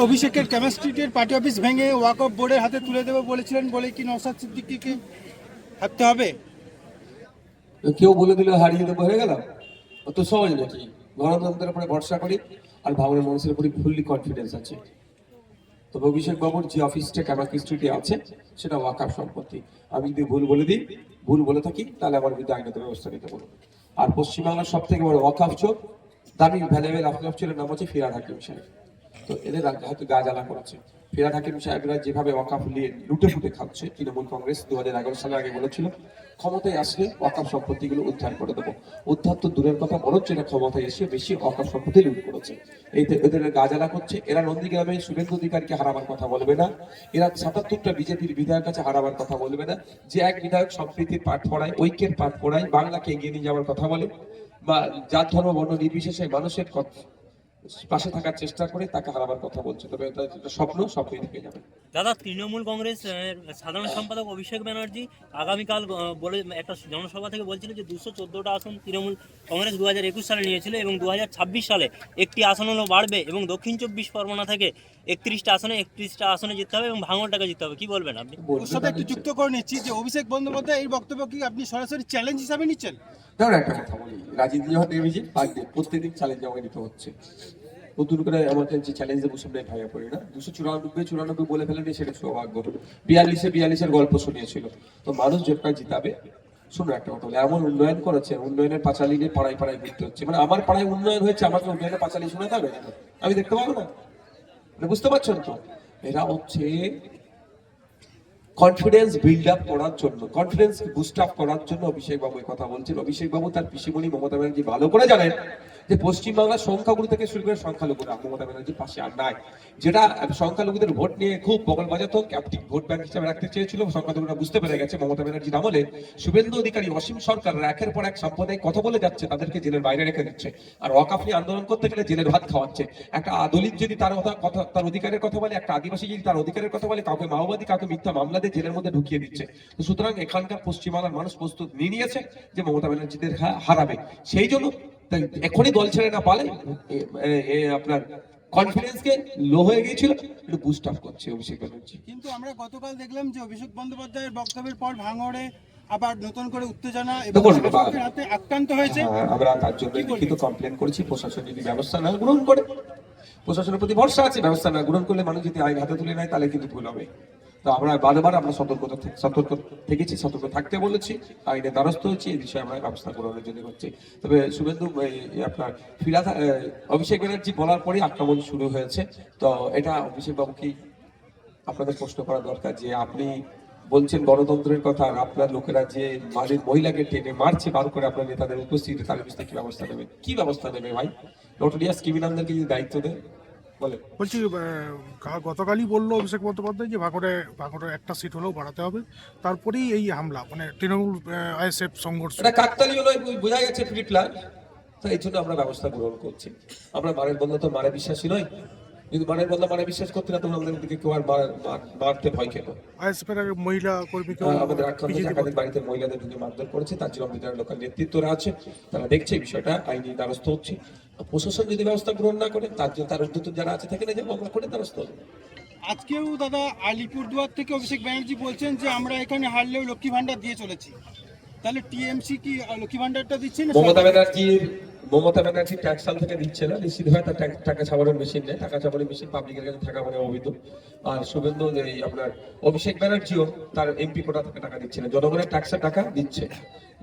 অভিষেকের কেমিস্ট্রিটের party office ভেঙে ওয়াকফ বোর্ডের হাতে তুলে দেবে বলেছিলেন বলে কি নওশাদ সিদ্দিকীকে হাঁটতে হবে? কেউ বলে দিলে হারিয়ে দেবো হয়ে গেলাম, অত সহজ নাকি? গণতন্ত্রের উপরে ভরসা করি আর ভাবনের মানুষের উপরে ফুললি কনফিডেন্স আছে। তবে অভিষেক বাবুর যে অফিসটা কেমিস্ট্রিতে আছে সেটা ওয়াকফ সম্পত্তি। আমি যদি ভুল বলে দিই, ভুল বলে থাকি, তাহলে আমার বিরুদ্ধে আইনত ব্যবস্থা নিতে বলবো। আর পশ্চিমবাংলার সব থেকে বড় ওয়াকফ চোর, দামি ভ্যালুয়েবল ওয়াকফ চোরের নাম হচ্ছে ফিরহাদ হাকিম সাহেব। তো এদের হয়তো গা জ্বালা করেছে। ফিরহাদ হাকিম সাহেবরা যেভাবে ওয়াকফ নিয়ে লুটে ফুটে খাচ্ছে, তৃণমূল কংগ্রেস 2011 সালে আগে বলেছিল ক্ষমতায় আসলে ওয়াকফ সম্পত্তিগুলো উদ্ধার করে দেবো। উদ্ধার তো দূরের কথা, বরঞ্চ এরা ক্ষমতায় এসে বেশি ওয়াকফ সম্পত্তি লুট করেছে। এদের গা জ্বালা করছে। এরা নন্দীগ্রামে শুভেন্দু অধিকারীকে হারাবার কথা বলবে না, এরা 77টা বিজেপির বিধায়ক কাছে হারাবার কথা বলবে না। যে এক বিধায়ক সম্প্রীতির পাঠ পড়ায়, ঐক্যের পাঠ পড়ায়, বাংলাকে এগিয়ে নিয়ে যাওয়ার কথা বলে, বা জাত ধর্ম বর্ণ নির্বিশেষে মানুষের পাশে থাকার চেষ্টা করে, তাকে হারাবার কথা বলছে। তবে এটা স্বপ্নই থেকে যাবে। দাদা, তৃণমূল কংগ্রেস সাধারণ সম্পাদক অভিষেক ব্যানার্জি আগামীকাল বলে একটা জনসভা থেকে বলছিল যে 214টা আসন তৃণমূল কংগ্রেস 2021 সালে নিয়েছিল এবং 2026 সালে একটি আসন হলো বাড়বে এবং দক্ষিণ 24 পরগনা থেকে 31টা আসনে জিততে হবে এবং ভাঙড়টাকে জিততে হবে। কি বলবেন আপনি? ওর সাথে একটু যুক্ত করে নিচ্ছি যে অভিষেক বন্দ্যোপাধ্যায় এই বক্তব্য কি আপনি সরাসরি চ্যালেঞ্জ হিসাবে নিচ্ছেন? ধরুন একটা কথা বলি, রাজনীতি যখন নেমেছি প্রত্যেকদিন চ্যালেঞ্জ আমাকে নিতে হচ্ছে। নতুন করে আমাকে যে চ্যালেঞ্জ দেবো সামনে ভাইয়া পড়ি না। 294 বলে ফেলেনি, সেটা সৌভাগ্য। 42-এর গল্প শুনিয়েছিল। তো মানুষ যেটা জিতাবে। শুনুন একটা কথা বলে, এমন উন্নয়ন করেছে, উন্নয়নের পাঁচালি নিয়ে পাড়ায় পাড়ায় ঘুরতে হচ্ছে। মানে আমার পাড়ায় উন্নয়ন হয়েছে, আমাকে উন্নয়নের পাঁচালি শোনাতে হবে? আমি দেখতে পাবো না? বুঝতে পারছেন তো? এরা হচ্ছে কনফিডেন্স বিল্ড আপ করার জন্য, কনফিডেন্স বুস্ট আপ করার জন্য অভিষেক বাবু কথা বলছেন। অভিষেক বাবু তার পিসিমণি মমতা ব্যানার্জি ভালো করে জানেন যে পশ্চিমবাংলার সংখ্যাগুরু থেকে শুরু করে সংখ্যালঘুরা মমতা ব্যানার্জির পাশে আর নাই। যেটা সংখ্যালঘুদের ভোট নিয়ে খুব বগল বাজাতো, ক্যাপটিভ ভোট ব্যাংক হিসেবে রাখতে চেয়েছিল, সংখ্যালঘুরা বুঝতে পেরে গেছে মমতা ব্যানার্জির আমলে শুভেন্দু অধিকারী, অসীম সরকার একের পর এক সাম্প্রদায়িক কথা বলে যাচ্ছে, তাদেরকে জেলের বাইরে রেখে দিচ্ছে। আর ওয়াকফ নিয়ে আন্দোলন করতে গেলে জেলের ভাত খাওয়াচ্ছে। একটা দলিত যদি তার অধিকারের কথা বলে, একটা আদিবাসী যদি তার অধিকারের কথা বলে, কাউকে মাওবাদী, কাউকে মিথ্যা মামলা দিয়ে জেলের মধ্যে ঢুকিয়ে দিচ্ছে। তো সুতরাং এখানকার পশ্চিমবাংলার মানুষ প্রস্তুত নিয়ে নিয়েছে যে মমতা ব্যানার্জিদের হারাবে। সেই জন্য এখনই দল ছেড়ে না পালে আপনার কনফিডেন্সকে লো হয়ে গিয়েছিল, একটু বুস্ট আপ করছে অভিষেক ব্যানার্জি। কিন্তু আমরা গতকাল দেখলাম যে অভিষেক বন্দ্যোপাধ্যায়ের বক্তব্যের পর ভাঙড়ে আবার নতুন করে উত্তেজনা এবং শাসকের হাতে আক্রান্ত হয়েছে। আমরা তার জন্য লিখিত কমপ্লেন করেছি। প্রশাসন যদি ব্যবস্থা না গ্রহণ করে, প্রশাসনের প্রতি ভরসা আছে, ব্যবস্থা না গ্রহণ করলে মানুষ যদি আইন হাতে তুলে নেয় তাহলে কিন্তু ভুল হবে। তো আমরা বারবার সতর্ক থেকেছি, সতর্ক থাকতে বলেছি, আইনের দ্বারস্থ হয়েছি, এই বিষয়ে আমরা ব্যবস্থা গ্রহণের জন্য করছি। তবে শুভেন্দু আপনার অভিষেক ব্যানার্জি বলার পরে আক্রমণ শুরু হয়েছে। তো এটা অভিষেক বাবুকে আপনাদের প্রশ্ন করা দরকার যে আপনি বলছেন গণতন্ত্রের কথা, আর আপনার লোকেরা যে মহিলাকে টেনে মারছে বার করে আপনার নেতাদের উপস্থিতি, তার বিরুদ্ধে কি ব্যবস্থা নেবে? কি ব্যবস্থা নেবে ভাই? নোটোরিয়াস ক্রিমিনালদেরকে যদি দায়িত্ব দেয় বলে। বলছি, গতকালই বললো অভিষেক বন্দ্যোপাধ্যায় যে ভাঙড়ে একটা সিট হলেও বাড়াতে হবে, তারপরেই এই হামলা, মানে তৃণমূল আইএসএফ সংঘর্ষ। এটা কাকতালি হলো, বোঝা গেছে প্রিপ্লান। তো এই জন্য আমরা ব্যবস্থা গ্রহণ করছি। আমরা মারের বদলা তো মারে বিশ্বাসী নয়। কিন্তু মারের বদলা মারে বিশ্বাস করতে না, তোমরা আমাদের দিকে কেউ আর মারতে ভয় কেন? আইএসএফ এর মহিলা কর্মীকে আমাদের আক্রান্ত একাধিক বাড়িতে মহিলাদের ঢুকে মারধর করেছে, তার জন্য আমাদের লোকাল নেতৃত্বরা আছে, তারা দেখছে এই বিষয়টা, আইনি দ্বারস্থ হচ্ছে। প্রশাসন যদি ব্যবস্থা গ্রহণ না করে, তার জন্য তার উদ্যোগ যারা আছে থেকে না যাবো, আমরা করে দ্বারস্থ হবো। আজকেও দাদা আলিপুরদুয়ার থেকে অভিষেক ব্যানার্জি বলছেন যে আমরা এখানে হারলেও লক্ষ্মী ভান্ডার দিয়ে চলেছি। তাহলে টিএমসি কি লক্ষ্মী ভান্ডারটা দিচ্ছে না? মমতা ব্যানার্জি ট্যাক্স সাল থেকে দিচ্ছে না, নিশ্চিত হয় তার টাকা ছাপানোর মেশিন নেই। টাকা ছাপানোর মেশিন পাবলিকের কাছে থাকা মানে অবৈধ। আর শুভেন্দু আপনার অভিষেক ব্যানার্জিও তার এমপি কোটা থেকে টাকা দিচ্ছে না, জনগণের ট্যাক্সের টাকা দিচ্ছে।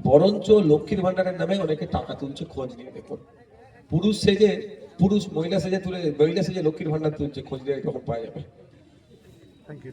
বরঞ্চ লক্ষ্মীর ভান্ডারের নামে অনেকে টাকা তুলছে, খোঁজ নিয়ে দেখুন। মহিলা সেজে লক্ষ্মীর ভান্ডার তুলছে, খোঁজ নিয়ে এরকম পাওয়া যাবে। Thank you.